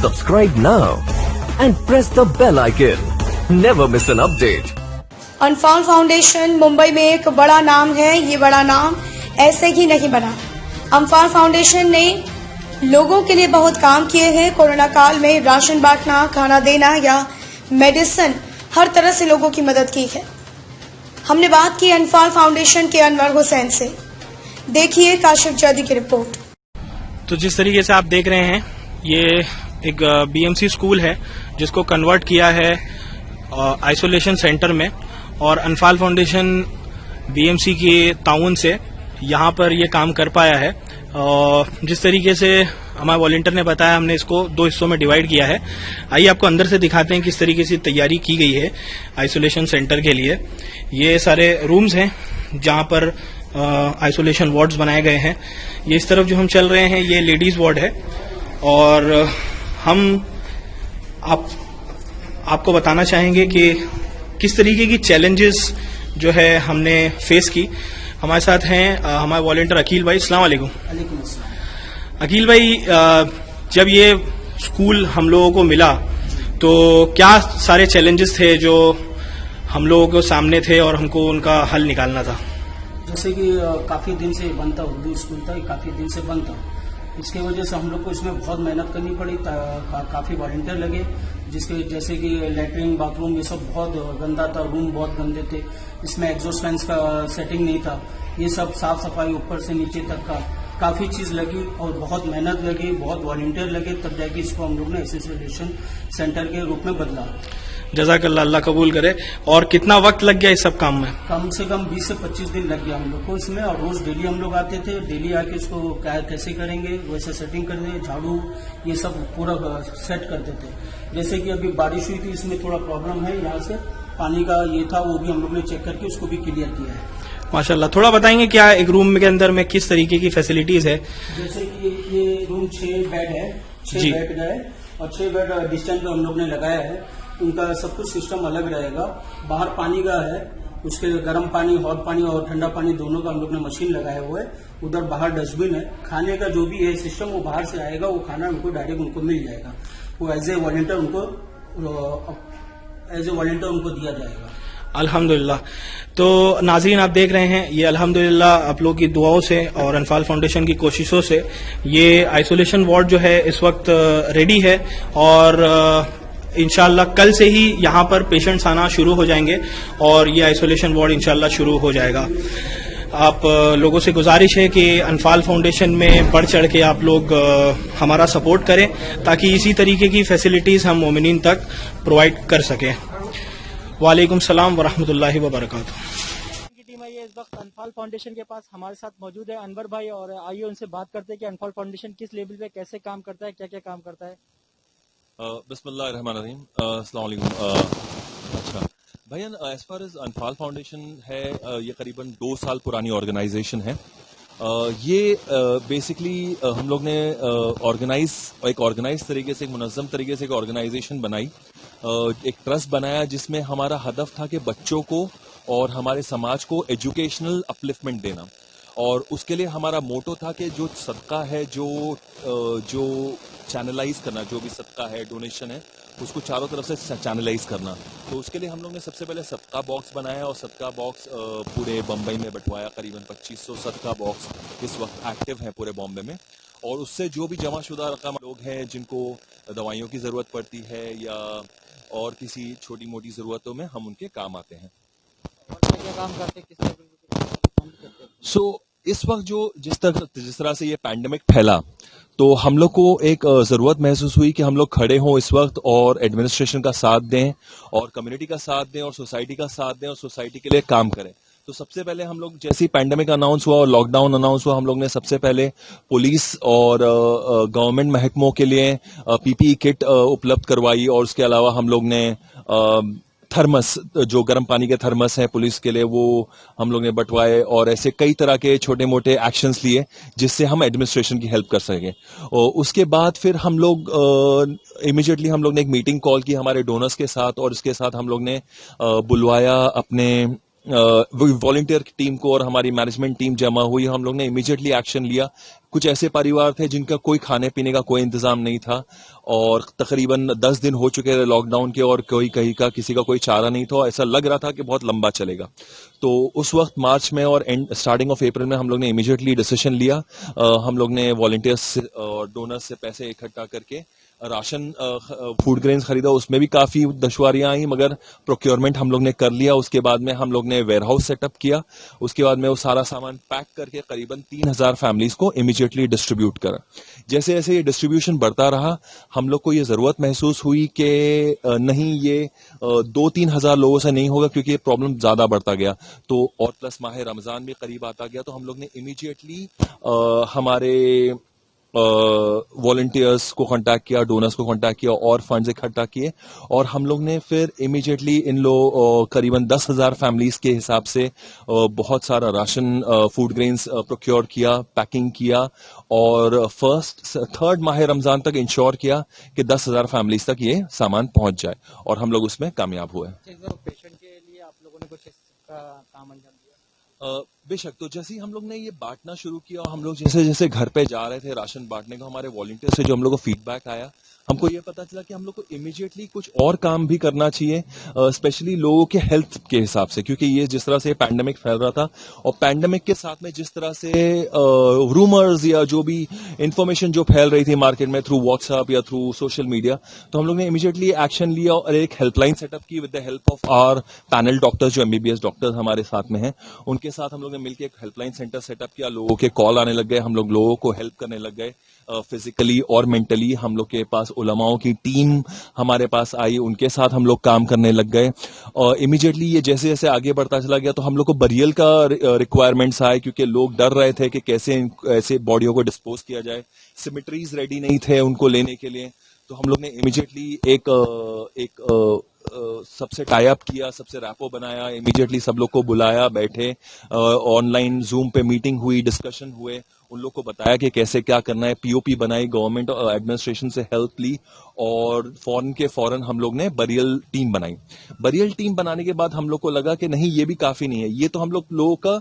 Subscribe now and press the bell icon. Never miss an update. अनफॉल foundation Mumbai में एक बड़ा नाम है। ये बड़ा नाम ऐसे ही नहीं बना। अनफॉल फाउंडेशन ने लोगों के लिए बहुत काम किए हैं। कोरोना काल में राशन बांटना, खाना देना या मेडिसिन, हर तरह से लोगों की मदद की है। हमने बात की अनफॉल फाउंडेशन के अनवर हुसैन से। देखिए काशिफ जैदी की रिपोर्ट। तो जिस तरीके से आप देख रहे हैं, ये एक बीएमसी स्कूल है जिसको कन्वर्ट किया है आइसोलेशन सेंटर में, और अनफॉल फाउंडेशन बीएमसी के ताउन से यहाँ पर ये काम कर पाया है। जिस तरीके से हमारे वॉलंटियर ने बताया, हमने इसको 2 हिस्सों में डिवाइड किया है। आइए आपको अंदर से दिखाते हैं किस तरीके से तैयारी की गई है आइसोलेशन सेंटर के लिए। ये सारे रूम्स हैं जहाँ पर आइसोलेशन वार्ड्स बनाए गए हैं। ये इस तरफ जो हम चल रहे हैं, ये लेडीज वार्ड है, और हम आपको बताना चाहेंगे कि किस तरीके की चैलेंजेस जो है हमने फेस की। हमारे साथ हैं हमारे वॉलंटियर अकील भाई। अस्सलाम वालेकुम। अकील भाई, जब ये स्कूल हम लोगों को मिला तो क्या सारे चैलेंजेस थे जो हम लोगों के सामने थे और हमको उनका हल निकालना था? जैसे कि काफी दिन से बनता उर्दू स्कूल था, काफी दिन से बनता, इसके वजह से हम लोग को इसमें बहुत मेहनत करनी पड़ी। काफी वॉलंटियर लगे, जिसके जैसे कि लैट्रिन, बाथरूम, ये सब बहुत गंदा था, रूम बहुत गंदे थे, इसमें एग्जॉस्ट फैंस का सेटिंग नहीं था। ये सब साफ सफाई ऊपर से नीचे तक का काफी चीज लगी और बहुत मेहनत लगी, बहुत वॉलंटियर लगे, तब जाके इसको हम लोग ने आइसोलेशन सेंटर के रूप में बदला। जज़ाकल्लाह, अल्लाह कबूल करे। और कितना वक्त लग गया इस सब काम में? कम से कम 20 से 25 दिन लग गया हम लोग को इसमें, और रोज डेली हम लोग आते थे। डेली आके इसको कैसे करेंगे वैसे सेटिंग करते, झाड़ू ये सब पूरा सेट करते थे। जैसे कि अभी बारिश हुई थी, इसमें थोड़ा प्रॉब्लम है, यहाँ से पानी का ये था, वो भी हम लोग ने चेक करके उसको भी क्लियर किया है। माशाल्लाह। थोड़ा बताएंगे क्या एक रूम के अंदर में किस तरीके की फैसिलिटीज है? जैसे कि ये रूम 6 बेड है, 6 बेड है, और 6 बेड डिस्टेंस पे हम लोग ने लगाया है। उनका सब कुछ सिस्टम अलग रहेगा। बाहर पानी का है, उसके गर्म पानी, हॉट पानी और ठंडा पानी दोनों का हम लोग ने मशीन लगाया हुआ है। उधर बाहर डस्टबिन है। खाने का जो भी है सिस्टम, वो बाहर से आएगा, वो खाना उनको डायरेक्ट उनको मिल जाएगा। वो एज ए वॉलंटियर उनको दिया जाएगा। अल्हम्दुलिल्लाह। तो नाज़रीन, आप देख रहे हैं, ये अल्हम्दुलिल्लाह आप लोगों की दुआओं से और अनफॉल फाउंडेशन की कोशिशों से ये आइसोलेशन वार्ड जो है इस वक्त रेडी है, और इंशाल्लाह कल से ही यहाँ पर पेशेंट्स आना शुरू हो जाएंगे और ये आइसोलेशन वार्ड इंशाल्लाह शुरू हो जाएगा। आप लोगों से गुजारिश है कि अनफॉल फाउंडेशन में बढ़ चढ़ के आप लोग हमारा सपोर्ट करें, ताकि इसी तरीके की फैसिलिटीज हम मोमिनीन तक प्रोवाइड कर सकें। वालेकुम सलाम वरहमतुल्लाहि वबरकातुहू। की टीम है ये इस वक्त अनफॉल फाउंडेशन के पास हमारे साथ मौजूद है अनवर भाई, और आइए उनसे बात करते हैं कि अनफॉल फाउंडेशन किस लेवल पे कैसे काम करता है, क्या क्या काम करता है। बिस्मिल्लाहिर्रहमानिर्रहीम, अस्सलाम वालेकुम। अच्छा भैया, एज फार एज अनफॉल फाउंडेशन है, ये करीबन 2 साल पुरानी ऑर्गेनाइजेशन है। ये बेसिकली हम लोग ने एक ऑर्गेनाइज तरीके से, एक मुनज़्ज़म तरीके से एक ऑर्गेनाइजेशन बनाई, एक ट्रस्ट बनाया, जिसमें हमारा हदफ था कि बच्चों को और हमारे समाज को एजुकेशनल अपलिफ्टमेंट देना। और उसके लिए हमारा मोटो था कि जो सदका है, जो चैनलाइज करना, जो भी सदका है, डोनेशन है, उसको चारों तरफ से चैनलाइज करना। तो उसके लिए हम लोग ने सबसे पहले सदका बॉक्स बनाया, और सदका बॉक्स पूरे बम्बई में बंटवाया। करीबन 2500 सदका बॉक्स इस वक्त एक्टिव हैं पूरे बॉम्बे में। और उससे जो भी जमाशुदा रकम लोग हैं जिनको दवाइयों की जरूरत पड़ती है या और किसी छोटी मोटी जरूरतों में, हम उनके काम आते हैं। और क्या क्या काम करते हैं, किस लेवल पे? इस वक्त जिस तरह से ये पैंडेमिक फैला, तो हम लोग को एक जरूरत महसूस हुई कि हम लोग खड़े हों इस वक्त, और एडमिनिस्ट्रेशन का साथ दें, और कम्युनिटी का साथ दें, और सोसाइटी का साथ दें, और सोसाइटी के लिए काम करें। तो सबसे पहले हम लोग, जैसे ही पैंडेमिक अनाउंस हुआ और लॉकडाउन अनाउंस हुआ, हम लोग ने सबसे पहले पुलिस और गवर्नमेंट महकमों के लिए पीपीई किट उपलब्ध करवाई, और उसके अलावा हम लोग ने थर्मस, जो गर्म पानी के थर्मस हैं पुलिस के लिए, वो हम लोग ने बंटवाए, और ऐसे कई तरह के छोटे मोटे एक्शंस लिए जिससे हम एडमिनिस्ट्रेशन की हेल्प कर सकें। और उसके बाद फिर हम लोग इमीडिएटली हम लोग ने एक मीटिंग कॉल की हमारे डोनर्स के साथ, और इसके साथ हम लोग ने बुलवाया अपने वॉलंटियर टीम को, और हमारी मैनेजमेंट टीम जमा हुई। हम लोग ने इमीडिएटली एक्शन लिया। कुछ ऐसे परिवार थे जिनका कोई खाने पीने का कोई इंतजाम नहीं था और तकरीबन 10 दिन हो चुके थे लॉकडाउन के और कोई कहीं का किसी का कोई चारा नहीं था। ऐसा लग रहा था कि बहुत लंबा चलेगा। तो उस वक्त मार्च में और स्टार्टिंग ऑफ अप्रैल में हम लोग ने इमीडिएटली डिसीजन लिया। हम लोग ने वॉलंटियर्स और डोनर्स से पैसे इकट्ठा करके राशन फूड ग्रेन्स खरीदा। उसमें भी काफी दुश्वारियां आई मगर प्रोक्योरमेंट हम लोग ने कर लिया। उसके बाद में हम लोग ने वेयर हाउस सेटअप किया। उसके बाद में वो सारा सामान पैक करके करीबन 3000 फैमिलीज को इमीडिएटली डिस्ट्रीब्यूट करा। जैसे जैसे ये डिस्ट्रीब्यूशन बढ़ता रहा हम लोग को ये जरूरत महसूस हुई कि नहीं ये 2-3 हजार लोगों से नहीं होगा क्योंकि ये प्रॉब्लम ज्यादा बढ़ता गया। तो और प्लस माह रमजान भी करीब आता गया तो हम लोग ने इमीडिएटली हमारे वॉलंटियर्स को कांटेक्ट किया, डोनर्स को कांटेक्ट किया और फंड्स इकट्ठा किए और हम लोग ने फिर इमीडिएटली इन करीबन 10,000 फैमिलीज के हिसाब से बहुत सारा राशन फूड ग्रेन्स प्रोक्योर किया, पैकिंग किया और थर्ड माह रमजान तक इंश्योर किया कि 10,000 फैमिलीज तक ये सामान पहुंच जाए और हम लोग उसमें कामयाब हुए। पेशेंट के लिए आप लोगों ने कुछ काम अंजाम दिया? बेशक। तो जैसे ही हम लोग ने ये बांटना शुरू किया और हम लोग जैसे जैसे घर पे जा रहे थे राशन बांटने को, हमारे वॉलंटियर से जो हम लोग को फीडबैक आया हमको ये पता चला कि हम लोग को इमीडिएटली कुछ और काम भी करना चाहिए, स्पेशली लोगों के हेल्थ के हिसाब से, क्योंकि ये जिस तरह से पैंडेमिक फैल रहा था और पैंडेमिक के साथ में जिस तरह से रूमर्स या जो भी इंफॉर्मेशन जो फैल रही थी मार्केट में थ्रू व्हाट्सएप या थ्रू सोशल मीडिया, तो हम लोग ने इमीडिएटली एक्शन लिया और एक हेल्पलाइन सेटअप की with the help of our panel doctors जो MBBS डॉक्टर्स हमारे साथ में हैं। उनके साथ हम लोग ने मिलकर एक हेल्पलाइन सेंटर सेटअप किया। लोगों के कॉल आने लग गए, हम लोग लोगों को हेल्प करने लग गए फिजिकली और मेंटली। हम लोग के पास उलमाओं की टीम हमारे पास आई, उनके साथ हम लोग काम करने लग गए और इमीडिएटली ये जैसे जैसे आगे बढ़ता चला गया तो हम लोग को बरियल का रिक्वायरमेंट्स आए क्योंकि लोग डर रहे थे कि कैसे ऐसे बॉडियों को डिस्पोज किया जाए। सिमेट्रीज रेडी नहीं थे उनको लेने के लिए, तो हम लोग ने इमीडिएटली एक सबसे टाई अप किया, सबसे रैपो बनाया, इमीडिएटली सब लोग को बुलाया, बैठे ऑनलाइन जूम पे मीटिंग हुई, डिस्कशन हुए, उन लोग को बताया कि कैसे क्या करना है। POP बनाई, गवर्नमेंट और एडमिनिस्ट्रेशन से हेल्प ली और फौरन हम लोग ने बरियल टीम बनाई। बरियल टीम बनाने के बाद हम लोग को लगा कि नहीं ये भी काफी नहीं है, ये तो हम लोगों का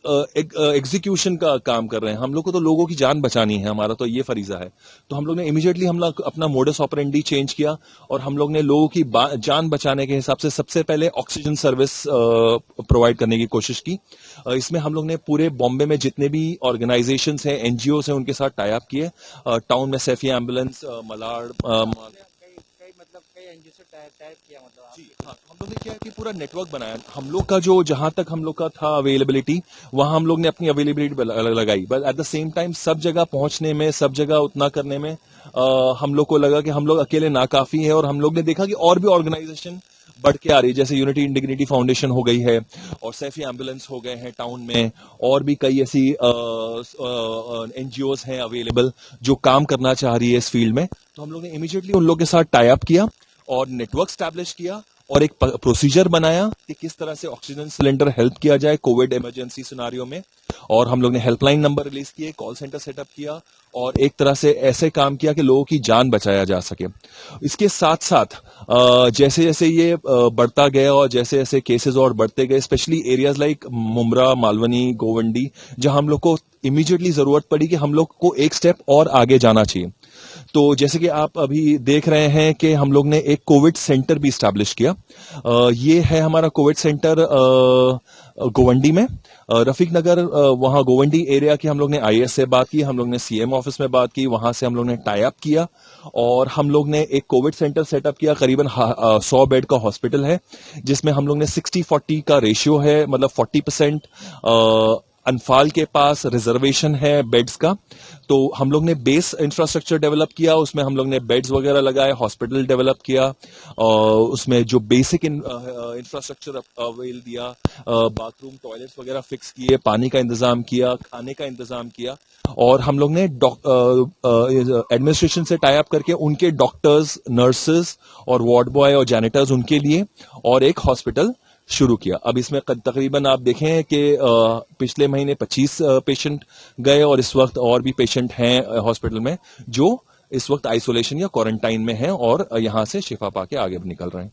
एग्जीक्यूशन का काम कर रहे हैं। हम लोग को तो लोगों की जान बचानी है, हमारा तो ये फरीजा है। तो हम लोग ने इमीडिएटली हम लोग अपना मोडस ऑपरेंडी चेंज किया और हम लोग ने लोगों की जान बचाने के हिसाब से सबसे पहले ऑक्सीजन सर्विस प्रोवाइड करने की कोशिश की। इसमें हम लोग ने पूरे बॉम्बे में जितने भी ऑर्गेनाइजेशंस हैं, NGOs हैं, उनके साथ टाई अप किए। टाउन में सैफी एम्बुलेंस, मलाड जी हाँ, हम लोग ने क्या कि पूरा नेटवर्क बनाया। हम लोग का जो जहां तक हम लोग का था अवेलेबिलिटी, वहां हम लोग ने अपनी अवेलेबिलिटी लगाई, but at the same time सब जगह पहुंचने में, सब जगह उतना करने में हम लोग को लगा कि हम लोग अकेले नाकाफी है और हम लोग ने देखा कि और भी ऑर्गेनाइजेशन बढ़ के आ रही है, जैसे यूनिटी इंटीग्रिटी फाउंडेशन हो गई है और सैफी एम्बुलेंस हो गए हैं टाउन में, और भी कई ऐसी NGOs हैं अवेलेबल जो काम करना चाह रही है इस फील्ड में। तो हम लोग ने इमीडिएटली उन लोग के साथ टाई अप किया और नेटवर्क स्टैब्लिश किया और एक प्रोसीजर बनाया कि किस तरह से ऑक्सीजन सिलेंडर हेल्प किया जाए कोविड इमरजेंसी सिनारियो में। और हम लोग ने हेल्पलाइन नंबर रिलीज किए, कॉल सेंटर सेटअप किया और एक तरह से ऐसे काम किया कि लोगों की जान बचाया जा सके। इसके साथ साथ जैसे जैसे ये बढ़ता गया और जैसे जैसे केसेस और बढ़ते गए, specially areas like Mumbra, Malvani, Govandi, जहां हम लोग को इमीडिएटली जरूरत पड़ी कि हम लोग को एक स्टेप और आगे जाना चाहिए। तो जैसे कि आप अभी देख रहे हैं कि हम लोग ने एक कोविड सेंटर भी स्टैब्लिश किया। ये है हमारा कोविड सेंटर गोवंडी में, रफीक नगर, वहां गोवंडी एरिया की हम लोग ने IAS से बात की, हम लोग ने CM ऑफिस में बात की, वहां से हम लोग ने टाई अप किया और हम लोग ने एक कोविड सेंटर सेटअप किया। करीबन 100 बेड का हॉस्पिटल है जिसमें हम लोग ने 60-40 का रेशियो है, मतलब 40% अनफाल के पास रिजर्वेशन है बेड्स का। तो हम लोग ने बेस इंफ्रास्ट्रक्चर डेवलप किया, उसमें हम लोग ने बेड्स वगैरह लगाए, हॉस्पिटल डेवलप किया और उसमें जो बेसिक इंफ्रास्ट्रक्चर अवेल दिया, बाथरूम, टॉयलेट्स वगैरह फिक्स किए, पानी का इंतजाम किया, खाने का इंतजाम किया। और हम लोग ने एडमिनिस्ट्रेशन से टाई अप करके उनके डॉक्टर्स, नर्सेज और वार्ड बॉय और जैनिटर्स उनके लिए और एक हॉस्पिटल शुरू किया। अब इसमें तकरीबन आप देखें कि पिछले महीने 25 पेशेंट गए और इस वक्त और भी पेशेंट हैं हॉस्पिटल में जो इस वक्त आइसोलेशन या क्वारंटाइन में हैं और यहां से शिफा पाके आगे निकल रहे हैं।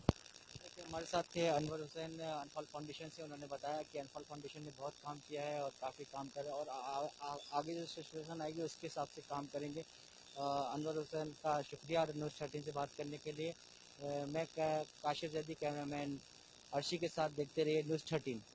हमारे हमारे साथ थे अनवर हुसैन अनफाल फाउंडेशन से। उन्होंने बताया कि अनफाल फाउंडेशन ने बहुत काम किया है और काफ़ी काम कर रहे हैं और आगे जो सिचुएशन आएगी उसके हिसाब से काम करेंगे। अनवर हुसैन का शुक्रिया न्यूज़ 13 से बात करने के लिए। मैं काशिफ जैदी कैमरामैन अर्शी के साथ देखते रहिए न्यूज़ 13।